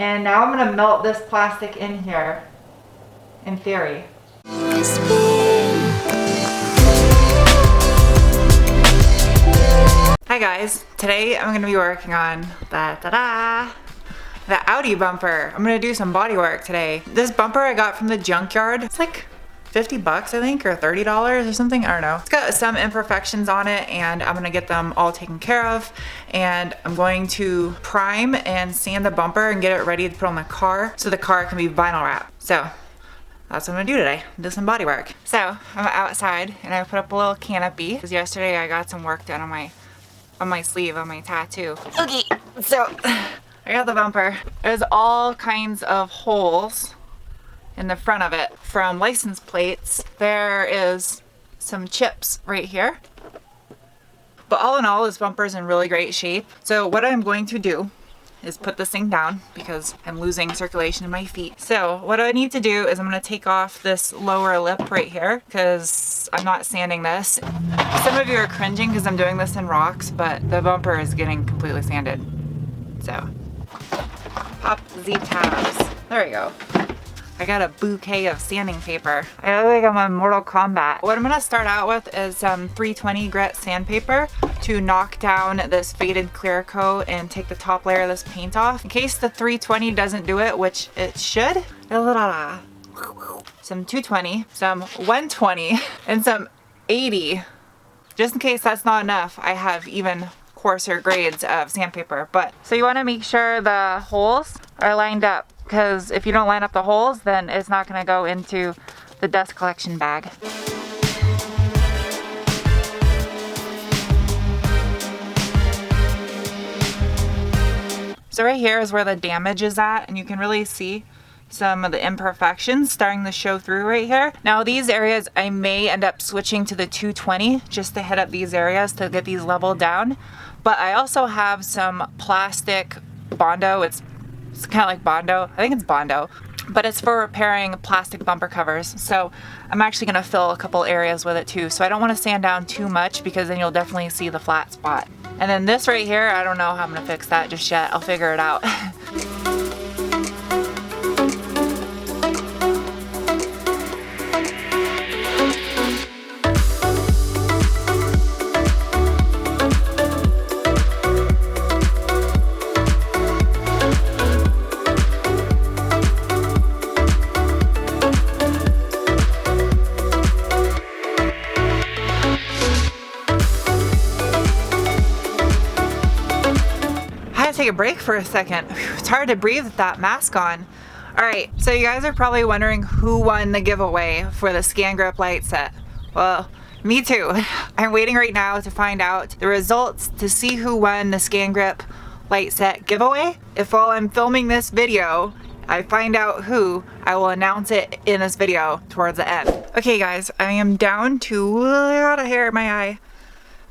And now I'm gonna melt this plastic in here, in theory. Hi guys, today I'm gonna be working on the Audi bumper. I'm gonna do some body work today. This bumper I got from the Junkyard. It's like 50 bucks I think, or $30 or something, I don't know. It's got some imperfections on it and I'm gonna get them all taken care of, and I'm going to prime and sand the bumper and get it ready to put on the car so the car can be vinyl wrapped. So that's what I'm gonna do today, do some body work. So I'm outside and I put up a little canopy because yesterday I got some work done on my sleeve, on my tattoo. Okay, so I got the bumper. There's all kinds of holes in the front of it from license plates. There is some chips right here. But all in all, this bumper is in really great shape. So what I'm going to do is put this thing down because I'm losing circulation in my feet. So what I need to do is I'm gonna take off this lower lip right here because I'm not sanding this. Some of you are cringing because I'm doing this in rocks, but the bumper is getting completely sanded. So pop the tabs. There we go. I got a bouquet of sanding paper. I look like I'm on Mortal Kombat. What I'm gonna start out with is some 320 grit sandpaper to knock down this faded clear coat and take the top layer of this paint off. In case the 320 doesn't do it, which it should. Some 220, some 120, and some 80. Just in case that's not enough, I have even coarser grades of sandpaper. But so you wanna make sure the holes are lined up, because if you don't line up the holes, then it's not gonna go into the dust collection bag. So right here is where the damage is at, and you can really see some of the imperfections starting to show through right here. Now these areas I may end up switching to the 220 just to hit up these areas to get these leveled down. But I also have some plastic Bondo. It's kind of like Bondo. I think it's Bondo, but it's for repairing plastic bumper covers. So I'm actually gonna fill a couple areas with it too. So I don't wanna sand down too much because then you'll definitely see the flat spot. And then this right here, I don't know how I'm gonna fix that just yet. I'll figure it out. Take a break for a second. It's hard to breathe with that mask on. All right, so you guys are probably wondering who won the giveaway for the Scan Grip light set. Well, me too. I'm waiting right now to find out the results to see who won the Scan Grip light set giveaway. If while I'm filming this video I find out who, I will announce it in this video towards the end. Okay guys, I am down to a lot of hair in my eye.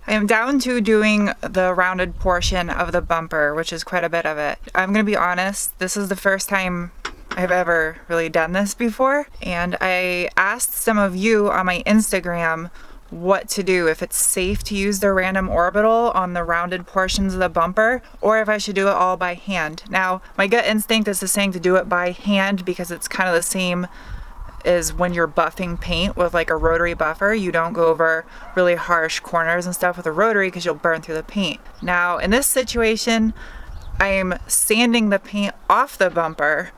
I am down to doing the rounded portion of the bumper, which is quite a bit of it. I'm gonna be honest, this is the first time I've ever really done this before, and I asked some of you on my Instagram what to do, if it's safe to use the random orbital on the rounded portions of the bumper, or if I should do it all by hand. Now, my gut instinct is saying to do it by hand because it's kind of the same is when you're buffing paint with like a rotary buffer. You don't go over really harsh corners and stuff with a rotary because you'll burn through the paint. Now in this situation, I am sanding the paint off the bumper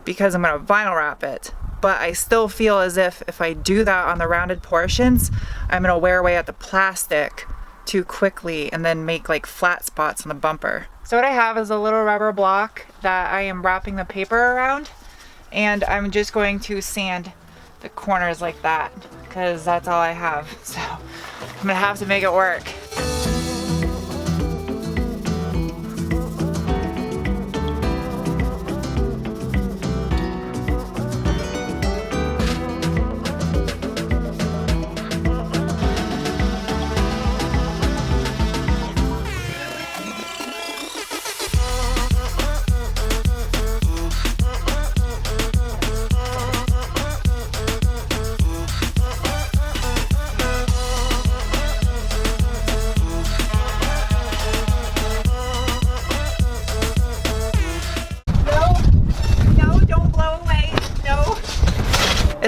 because I'm going to vinyl wrap it. But I still feel as if I do that on the rounded portions, I'm going to wear away at the plastic too quickly and then make like flat spots on the bumper. So what I have is a little rubber block that I am wrapping the paper around. And I'm just going to sand the corners like that because that's all I have. So I'm gonna have to make it work.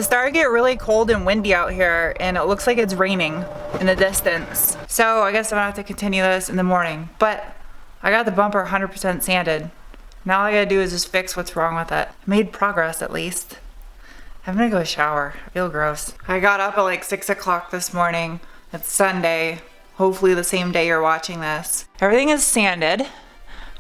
It started to get really cold and windy out here, and it looks like it's raining in the distance. So I guess I'm gonna have to continue this in the morning. But I got the bumper 100% sanded. Now all I gotta do is just fix what's wrong with it. Made progress at least. I'm gonna go shower. I feel gross. I got up at like 6 o'clock this morning. It's Sunday. Hopefully the same day you're watching this. Everything is sanded.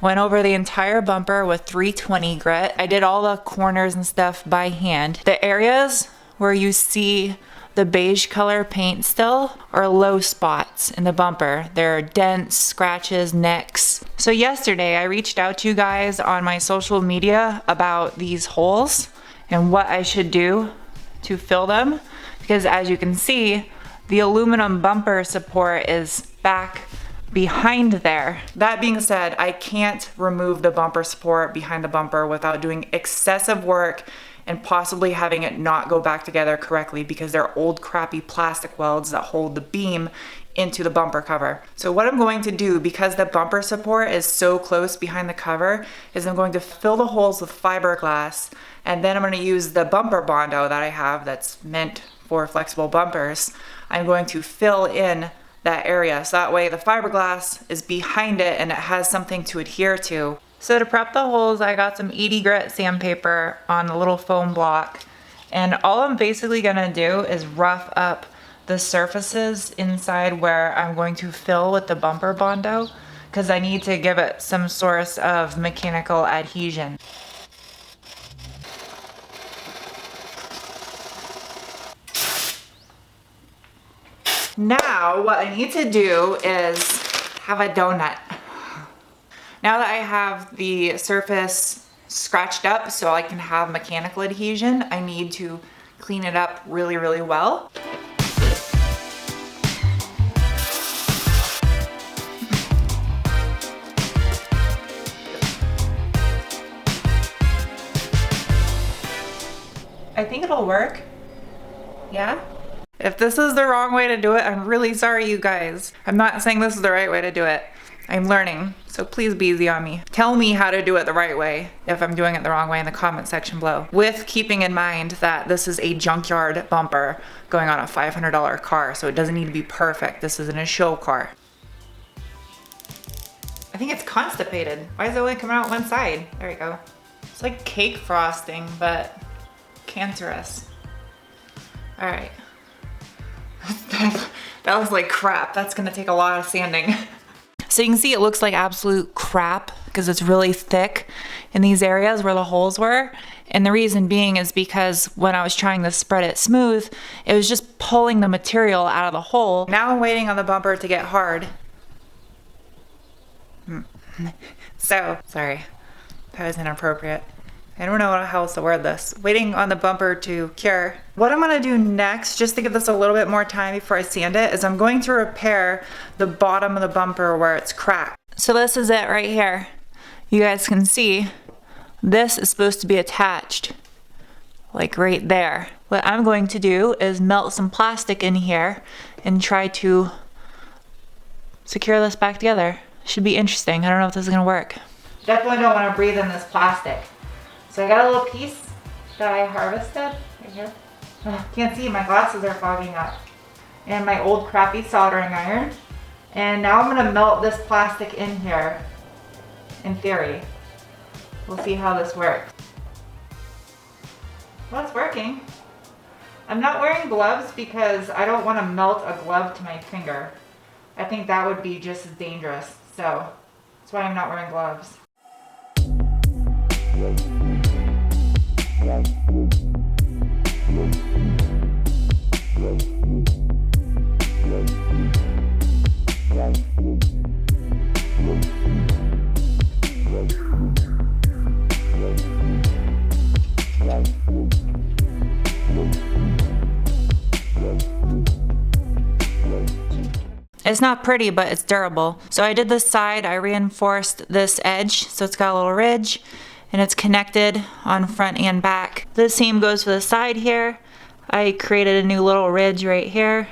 Went over the entire bumper with 320 grit. I did all the corners and stuff by hand. The areas where you see the beige color paint still are low spots in the bumper. There are dents, scratches, nicks. So yesterday I reached out to you guys on my social media about these holes and what I should do to fill them. Because as you can see, the aluminum bumper support is back behind there. That being said, I can't remove the bumper support behind the bumper without doing excessive work and possibly having it not go back together correctly because they're old crappy plastic welds that hold the beam into the bumper cover. So what I'm going to do, because the bumper support is so close behind the cover, is I'm going to fill the holes with fiberglass, and then I'm going to use the bumper Bondo that I have that's meant for flexible bumpers. I'm going to fill in that area, so that way the fiberglass is behind it and it has something to adhere to. So to prep the holes, I got some 80 grit sandpaper on the little foam block, and all I'm basically gonna do is rough up the surfaces inside where I'm going to fill with the bumper Bondo, because I need to give it some source of mechanical adhesion. Now, what I need to do is have a donut. Now that I have the surface scratched up so I can have mechanical adhesion, I need to clean it up really, really well. I think it'll work. Yeah? If this is the wrong way to do it, I'm really sorry, you guys. I'm not saying this is the right way to do it. I'm learning, so please be easy on me. Tell me how to do it the right way if I'm doing it the wrong way in the comment section below. With keeping in mind that this is a junkyard bumper going on a $500 car, so it doesn't need to be perfect. This isn't a show car. I think it's constipated. Why is it only coming out one side? There we go. It's like cake frosting, but cancerous. All right. That was like crap. That's gonna take a lot of sanding. So you can see it looks like absolute crap because it's really thick in these areas where the holes were. And the reason being is because when I was trying to spread it smooth, it was just pulling the material out of the hole. Now I'm waiting on the bumper to get hard. So, sorry, that was inappropriate. I don't know how else to word this. Waiting on the bumper to cure. What I'm gonna do next, just to give this a little bit more time before I sand it, is I'm going to repair the bottom of the bumper where it's cracked. So this is it right here. You guys can see, this is supposed to be attached, like right there. What I'm going to do is melt some plastic in here and try to secure this back together. Should be interesting. I don't know if this is gonna work. Definitely don't wanna breathe in this plastic. So I got a little piece that I harvested right here. Can't see, my glasses are fogging up. And my old crappy soldering iron. And now I'm gonna melt this plastic in here, in theory. We'll see how this works. Well, it's working. I'm not wearing gloves because I don't wanna melt a glove to my finger. I think that would be just as dangerous. So that's why I'm not wearing gloves. It's not pretty, but it's durable. So I did this side, I reinforced this edge, so it's got a little ridge, and it's connected on front and back. The same goes for the side here. I created a new little ridge right here.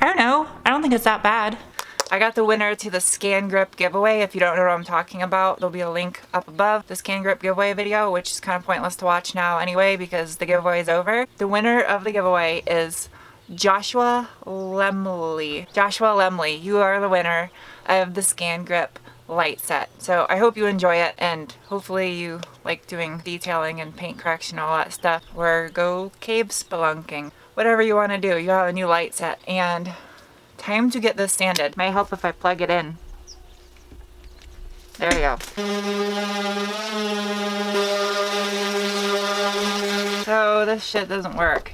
I don't know, I don't think it's that bad. I got the winner to the Scan Grip giveaway. If you don't know what I'm talking about, there'll be a link up above. The Scan Grip giveaway video, which is kind of pointless to watch now anyway because the giveaway is over. The winner of the giveaway is Joshua Lemley. Joshua Lemley, you are the winner of the Scan Grip light set. So I hope you enjoy it, and hopefully you like doing detailing and paint correction and all that stuff, or go cave spelunking. Whatever you want to do, you have a new light set, and time to get this sanded. May help if I plug it in. There you go. So this shit doesn't work.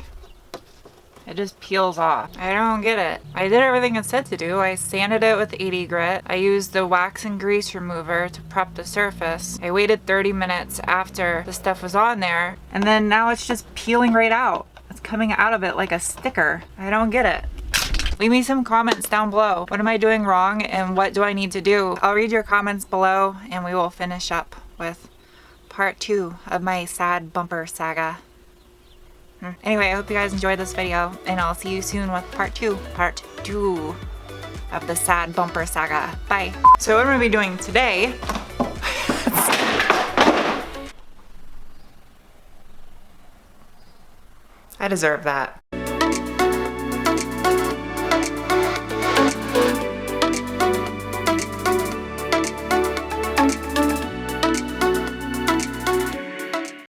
It just peels off. I don't get it. I did everything it said to do. I sanded it with 80 grit. I used the wax and grease remover to prep the surface. I waited 30 minutes after the stuff was on there, and then now it's just peeling right out. It's coming out of it like a sticker. I don't get it. Leave me some comments down below. What am I doing wrong and what do I need to do? I'll read your comments below and we will finish up with part 2 of my sad bumper saga. Anyway, I hope you guys enjoyed this video, and I'll see you soon with part 2 of the sad bumper saga. Bye. So what I'm gonna be doing today I deserve that.